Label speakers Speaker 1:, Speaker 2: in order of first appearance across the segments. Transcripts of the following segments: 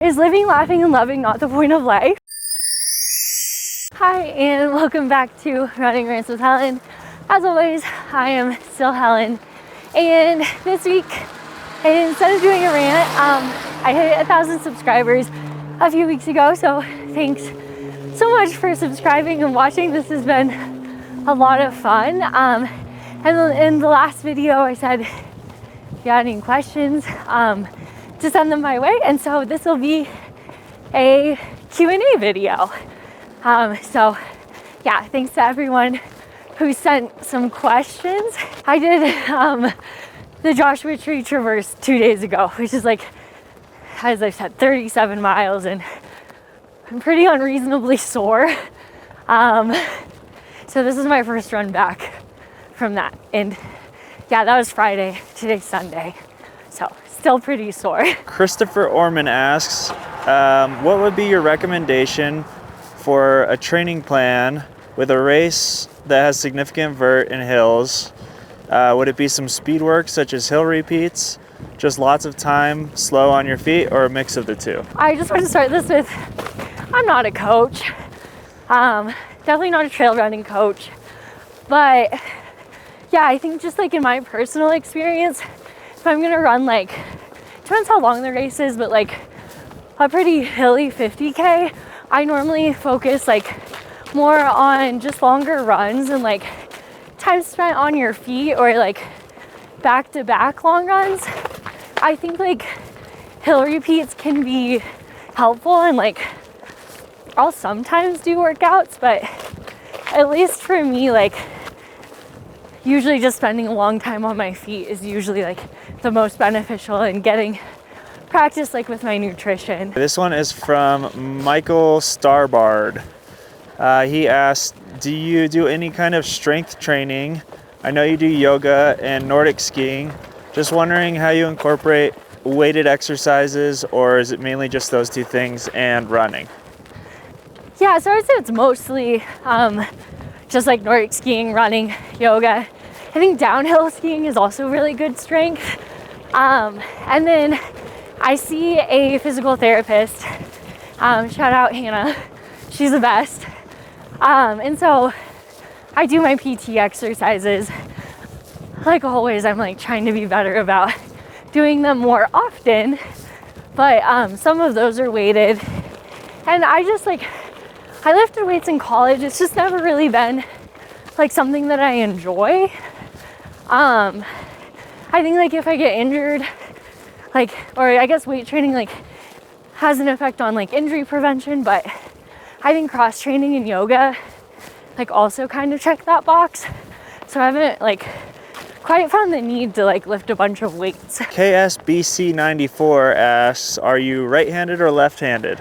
Speaker 1: Is living, laughing, and loving not the point of life? Hi, and welcome back to Running Rants with Helen. As always, I am still Helen. And this week, instead of doing a rant, I hit 1,000 subscribers a few weeks ago. So thanks so much for subscribing and watching. This has been a lot of fun. And in the last video, I said, if you had any questions, to send them my way. And so this will be a Q&A video. So yeah, thanks to everyone who sent some questions. I did the Joshua Tree Traverse 2 days ago, which is like, as I said, 37 miles, and I'm pretty unreasonably sore. So this is my first run back from that. And yeah, that was Friday, today's Sunday. So still pretty sore.
Speaker 2: Christopher Orman asks, what would be your recommendation for a training plan with a race that has significant vert and hills? Would it be some speed work such as hill repeats, just lots of time, slow on your feet, or a mix of the two?
Speaker 1: I just want to start this with, I'm not a coach. Definitely not a trail running coach. But yeah, I think just like in my personal experience, if I'm gonna run, like, depends how long the race is, but like a pretty hilly 50K, I normally focus like more on just longer runs and like time spent on your feet, or like back-to-back long runs. I think like hill repeats can be helpful, and like I'll sometimes do workouts, but at least for me, like usually just spending a long time on my feet is usually like the most beneficial, and getting practice like with my nutrition.
Speaker 2: This one is from Michael Starbard. He asked, do you do any kind of strength training? I know you do yoga and Nordic skiing. Just wondering how you incorporate weighted exercises, or is it mainly just those two things and running?
Speaker 1: Yeah, so I'd say it's mostly just like Nordic skiing, running, yoga. I think downhill skiing is also really good strength. And then I see a physical therapist. Shout out Hannah. She's the best. And so I do my PT exercises. Like always, I'm like trying to be better about doing them more often. But some of those are weighted. And I just like, I lifted weights in college. It's just never really been like something that I enjoy. I think like if I get injured, like, or I guess weight training like has an effect on like injury prevention, but I think cross training and yoga like also kind of check that box. So I haven't like quite found the need to like lift a bunch of weights.
Speaker 2: KSBC94 asks, are you right-handed or left-handed?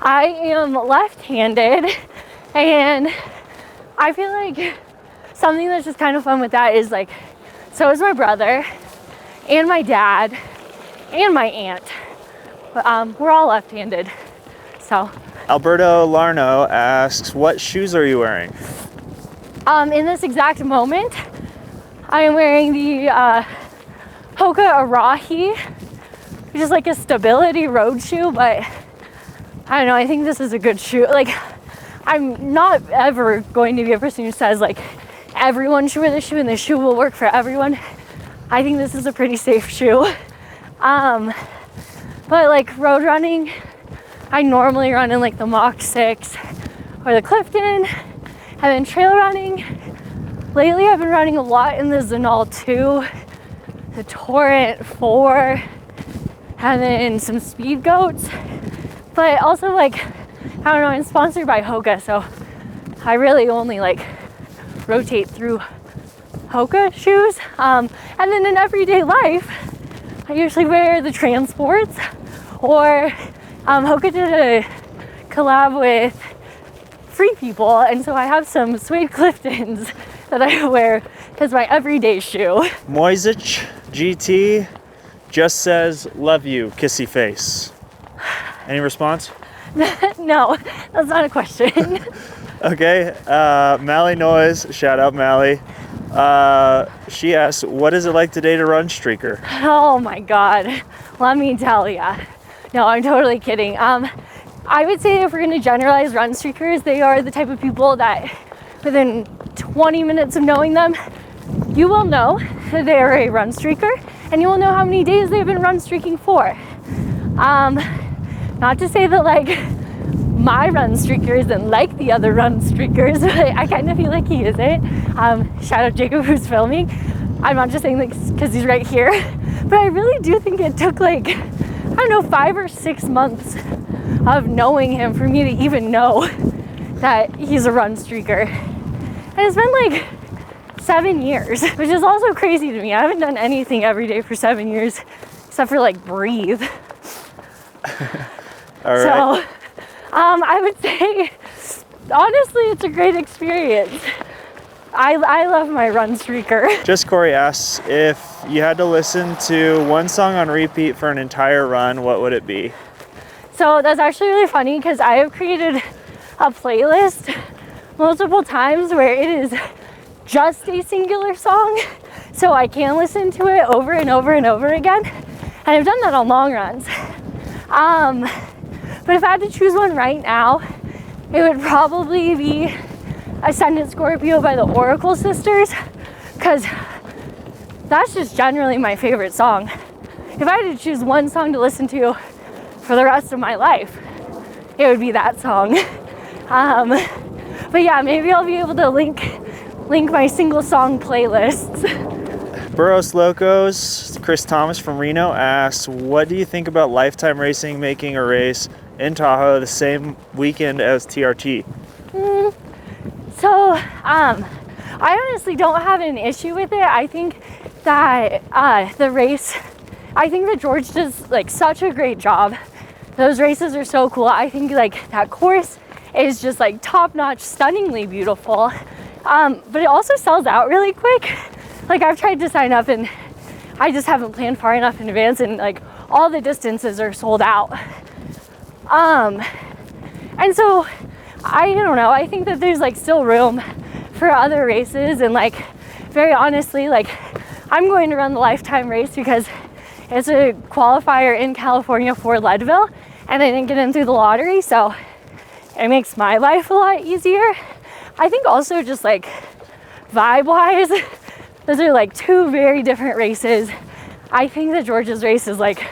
Speaker 1: I am left-handed, and I feel like something that's just kind of fun with that is like, so is my brother and my dad and my aunt. We're all left-handed, so.
Speaker 2: Alberto Larno asks, what shoes are you wearing?
Speaker 1: In this exact moment, I am wearing the Hoka Arahi, which is like a stability road shoe, but I don't know, I think this is a good shoe. Like, I'm not ever going to be a person who says like everyone should wear this shoe and this shoe will work for everyone. I think this is a pretty safe shoe. But like road running, I normally run in like the Mach 6 or the Clifton. And then trail running, lately I've been running a lot in the Zenal 2, the Torrent 4, and then some speed goats. But also like, I don't know, I'm sponsored by Hoka, so I really only like rotate through Hoka shoes. And then in everyday life, I usually wear the Transports, or Hoka did a collab with Free People, and so I have some suede Cliftons that I wear as my everyday shoe.
Speaker 2: Moisic GT just says, love you, kissy face. Any response?
Speaker 1: No, that's not a question.
Speaker 2: Okay, Mally Noise, shout out Mally. She asks, what is it like today to run Streaker?
Speaker 1: Oh my God, let me tell ya. No, I'm totally kidding. I would say if we're going to generalize run streakers, they are the type of people that within 20 minutes of knowing them, you will know that they are a run streaker, and you will know how many days they've been run streaking for. Not to say that like my run streaker isn't like the other run streakers, but I kind of feel like he isn't. Shout out Jacob who's filming. I'm not just saying this because he's right here, but I really do think it took like, I don't know, 5 or 6 months of knowing him for me to even know that he's a run streaker. And it's been like 7 years, which is also crazy to me. I haven't done anything every day for 7 years except for like breathe.
Speaker 2: All right.
Speaker 1: So I would say honestly it's a great experience. I love my run streaker.
Speaker 2: Just Corey asks, if you had to listen to one song on repeat for an entire run, what would it be?
Speaker 1: So that's actually really funny because I have created a playlist multiple times where it is just a singular song, so I can listen to it over and over and over again. And I've done that on long runs. But if I had to choose one right now, it would probably be Ascendant Scorpio by the Oracle Sisters, because that's just generally my favorite song. If I had to choose one song to listen to for the rest of my life, it would be that song. But yeah, maybe I'll be able to link my single song playlists.
Speaker 2: Burros Locos, Chris Thomas from Reno asks, what do you think about Lifetime Racing making a race in Tahoe the same weekend as TRT?
Speaker 1: So, I honestly don't have an issue with it. I think that the race, I think that George does like such a great job. Those races are so cool. I think like that course is just like top-notch, stunningly beautiful. But it also sells out really quick. Like I've tried to sign up and I just haven't planned far enough in advance, and like all the distances are sold out. And so I don't know, I think that there's like still room for other races, and like very honestly, like I'm going to run the Lifetime race because it's a qualifier in California for Leadville and I didn't get in through the lottery, so it makes my life a lot easier. I think also just like vibe wise, those are like two very different races. I think that George's race is like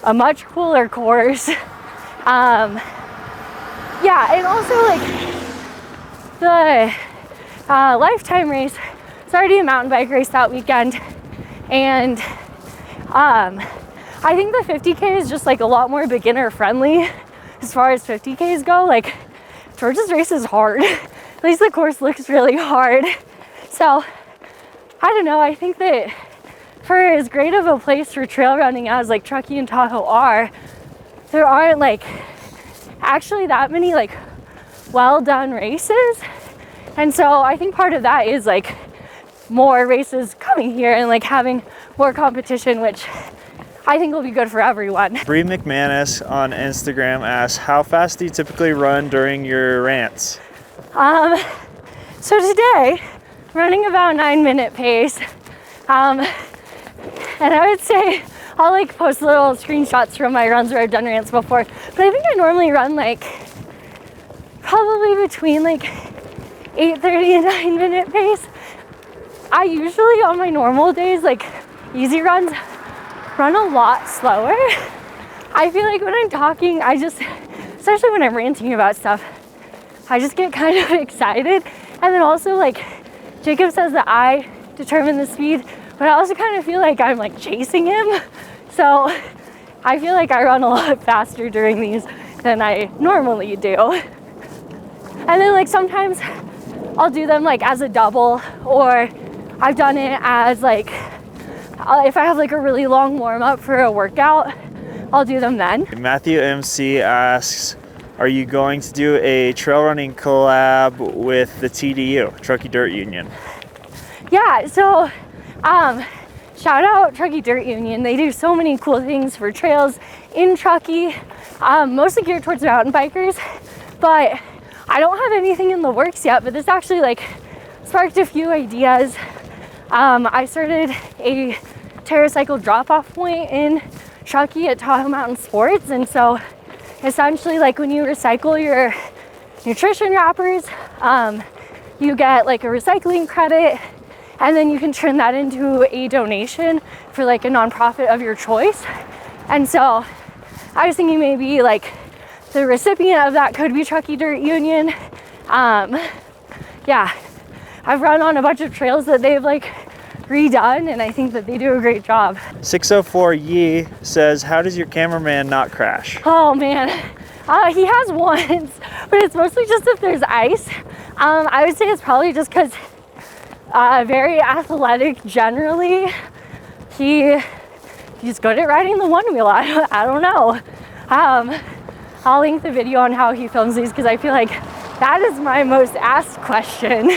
Speaker 1: a much cooler course. Yeah, and also like the Lifetime race, it's already a mountain bike race that weekend, and I think the 50K is just like a lot more beginner friendly as far as 50Ks go. Like George's race is hard. At least the course looks really hard. So I don't know, I think that for as great of a place for trail running as like Truckee and Tahoe are, there aren't like actually that many like well done races. And so I think part of that is like more races coming here and like having more competition, which I think will be good for everyone.
Speaker 2: Bree McManus on Instagram asks, how fast do you typically run during your rants?
Speaker 1: So today, running about 9-minute pace. And I would say I'll like post little screenshots from my runs where I've done rants before, but I think I normally run like probably between like 8:30 and 9-minute pace. I usually on my normal days, like easy runs, run a lot slower. I feel like when I'm talking, especially when I'm ranting about stuff, I just get kind of excited. And then also like Jacob says that I determine the speed, but I also kind of feel like I'm like chasing him. So I feel like I run a lot faster during these than I normally do. And then like sometimes I'll do them like as a double, or I've done it as like, if I have like a really long warm up for a workout, I'll do them then.
Speaker 2: Matthew MC asks, are you going to do a trail running collab with the TDU, Truckee Dirt Union?
Speaker 1: Yeah, so shout out Truckee Dirt Union. They do so many cool things for trails in Truckee, mostly geared towards mountain bikers, but I don't have anything in the works yet, but this actually like sparked a few ideas. I started a TerraCycle drop-off point in Truckee at Tahoe Mountain Sports. And so essentially, like when you recycle your nutrition wrappers, you get like a recycling credit, and then you can turn that into a donation for like a nonprofit of your choice. And so I was thinking maybe like the recipient of that could be Truckee Dirt Union. Yeah, I've run on a bunch of trails that they've like redone, and I think that they do a great job.
Speaker 2: 604 Yi says, how does your cameraman not crash?
Speaker 1: Oh man, he has once, but it's mostly just if there's ice. I would say it's probably just because very athletic generally. He's good at riding the one wheel. I don't know. I'll link the video on how he films these because I feel like that is my most asked question.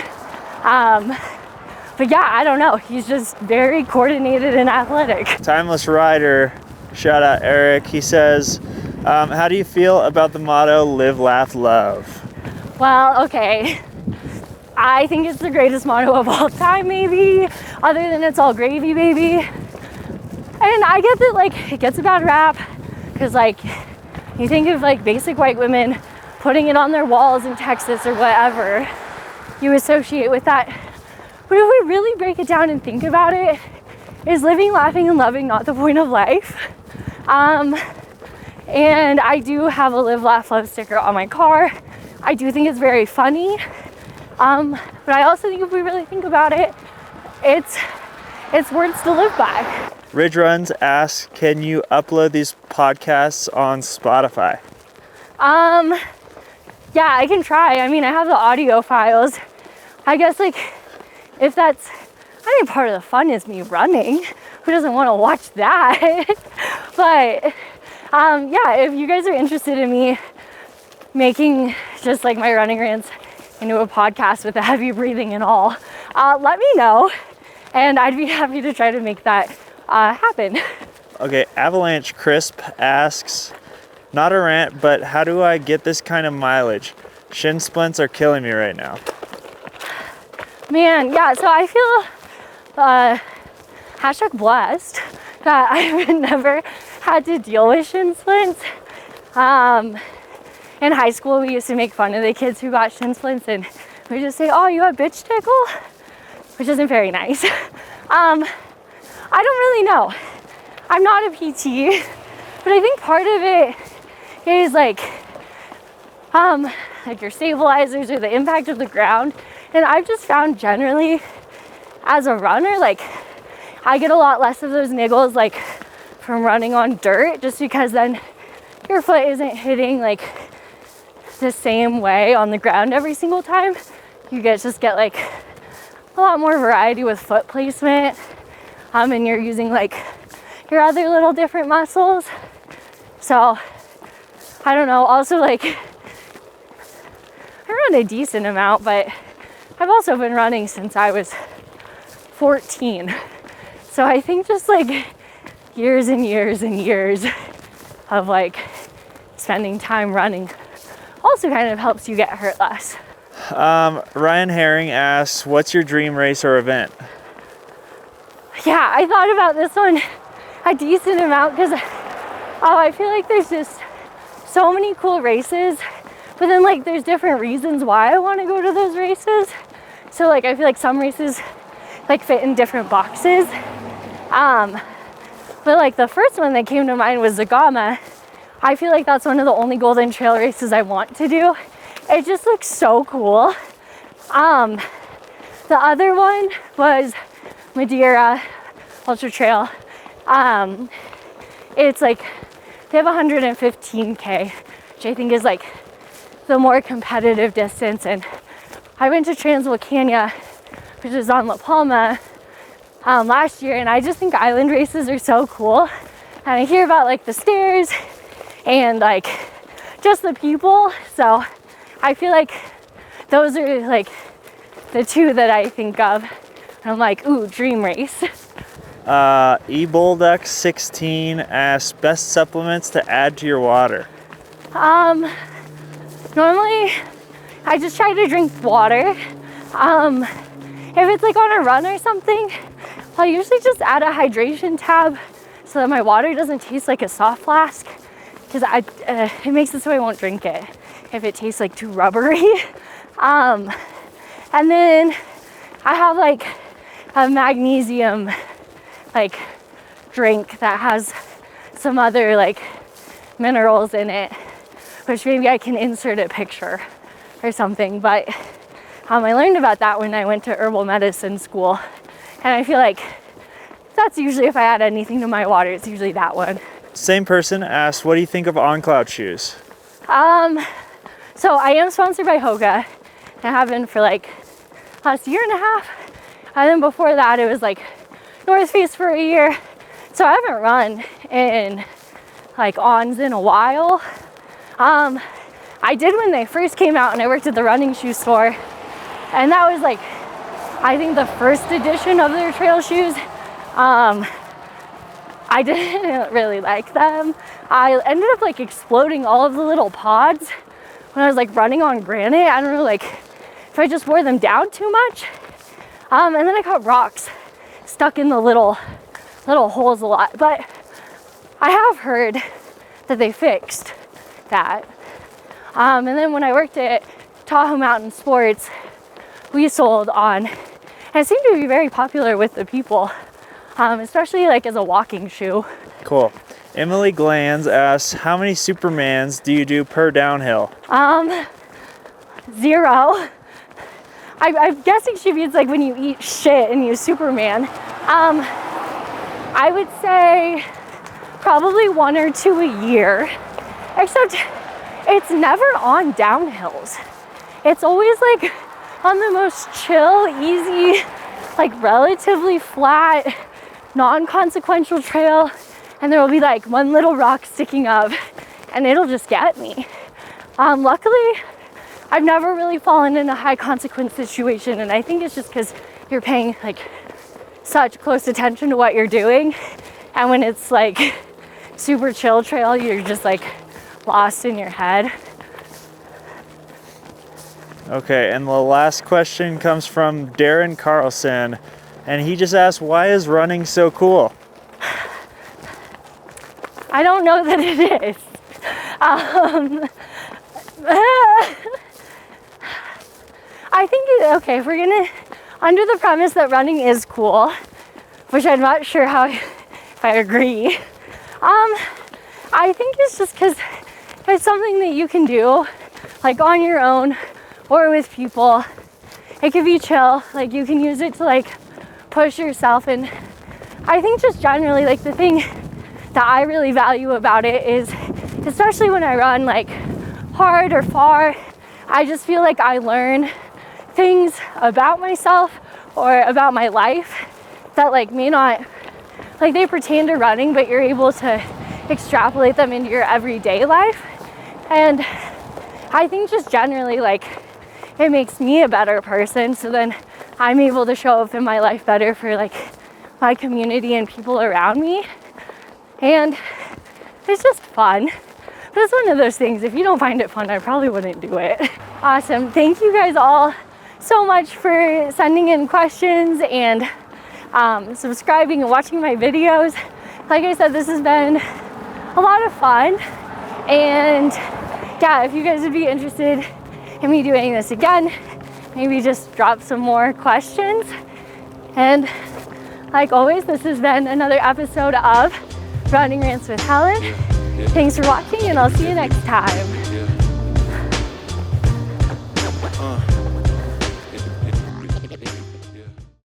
Speaker 1: But yeah, I don't know. He's just very coordinated and athletic.
Speaker 2: Timeless Rider, shout out Eric. He says, how do you feel about the motto, live, laugh, love?
Speaker 1: Well, okay. I think it's the greatest motto of all time, maybe, other than it's all gravy, baby. And I get that, like, it gets a bad rap because, like, you think of, like, basic white women putting it on their walls in Texas or whatever, you associate with that. But if we really break it down and think about it, is living, laughing, and loving not the point of life? And I do have a live, laugh, love sticker on my car. I do think it's very funny. But I also think if we really think about it, it's words to live by.
Speaker 2: Ridge Runs asks, can you upload these podcasts on Spotify?
Speaker 1: Yeah, I can try. I mean, I have the audio files. I guess, like, if that's, I think part of the fun is me running. Who doesn't want to watch that? But, yeah, if you guys are interested in me making just like my running rants into a podcast with the heavy breathing and all, let me know, and I'd be happy to try to make that happen.
Speaker 2: Okay, Avalanche Crisp asks, not a rant, but how do I get this kind of mileage? Shin splints are killing me right now. Man, yeah, so I feel hashtag blessed that I've never had to deal with shin splints. In high school, we used to make fun of the kids who got shin splints, and we just say, oh, you have bitch tickle? Which isn't very nice. I don't really know. I'm not a PT, but I think part of it is like your stabilizers or the impact of the ground. And I've just found generally as a runner, like I get a lot less of those niggles like from running on dirt, just because then your foot isn't hitting like the same way on the ground every single time. You just get like a lot more variety with foot placement, and you're using like your other little different muscles. So I don't know. Also, like I run a decent amount, but I've also been running since I was 14. So I think just like years and years and years of like spending time running also kind of helps you get hurt less. Ryan Herring asks, what's your dream race or event? Yeah, I thought about this one a decent amount because I feel like there's just so many cool races, but then like there's different reasons why I want to go to those races. So like I feel like some races like fit in different boxes. But like the first one that came to mind was Zagama. I feel like that's one of the only Golden Trail races I want to do. It just looks so cool. The other one was Madeira Ultra Trail. It's like they have 115K, which I think is like the more competitive distance. And I went to Transvolcania, which is on La Palma, last year, and I just think island races are so cool. And I hear about like the stairs and like just the people. So I feel like those are like the two that I think of. And I'm like, ooh, dream race. eBulldux 16 asks, best supplements to add to your water. Normally I just try to drink water. If it's like on a run or something, I'll usually just add a hydration tab.
Speaker 1: so that my water doesn't taste like a soft flask, because it makes it so I won't drink it if it tastes like too rubbery. And then I have like a magnesium like drink that has some other like minerals in it, which maybe I can insert a picture or something. But I learned about that when I went to herbal medicine school, and I feel like that's usually, if I add anything to my water, it's usually that one.
Speaker 2: Same person asked, what do you think of On Cloud shoes?
Speaker 1: So I am sponsored by Hoka. I have been for like last year and a half. And then before that, it was like North Face for a year. So I haven't run in like Ons in a while. I did when they first came out, and I worked at the running shoe store. And that was like, I think the first edition of their trail shoes. I didn't really like them. I ended up like exploding all of the little pods when I was like running on granite. I don't know, like if I just wore them down too much. And then I got rocks stuck in the little holes a lot. But I have heard that they fixed that. And then when I worked at Tahoe Mountain Sports, we sold On, and it seemed to be very popular with the people, especially like as a walking shoe.
Speaker 2: Cool. Emily Glanz asks, how many Supermans do you do per downhill?
Speaker 1: 0. I'm guessing she means like when you eat shit and you Superman. I would say probably 1 or 2 a year, except it's never on downhills. It's always like on the most chill, easy, like relatively flat, non-consequential trail, and there will be like one little rock sticking up, and it'll just get me. Luckily, I've never really fallen in a high consequence situation, and I think it's just because you're paying like such close attention to what you're doing, and when it's like super chill trail, you're just like lost in your head.
Speaker 2: Okay, and the last question comes from Darren Carlson, and he just asked, why is running so cool?
Speaker 1: I don't know that it is. I think, okay, if we're gonna, under the premise that running is cool, which I'm not sure if I agree, I think it's just because it's something that you can do like on your own or with people. It can be chill, like you can use it to like push yourself. And I think just generally like the thing that I really value about it is, especially when I run like hard or far, I just feel like I learn things about myself or about my life that like may not, like they pertain to running, but you're able to extrapolate them into your everyday life. And I think just generally like it makes me a better person, so then I'm able to show up in my life better for like my community and people around me. And it's just fun. But it's one of those things, if you don't find it fun, I probably wouldn't do it. Awesome. Thank you guys all so much for sending in questions and subscribing and watching my videos. Like I said, this has been a lot of fun. And yeah, if you guys would be interested in me doing this again, maybe just drop some more questions. And like always, this has been another episode of Running Rants with Helen. Thanks for watching, and I'll see you next time.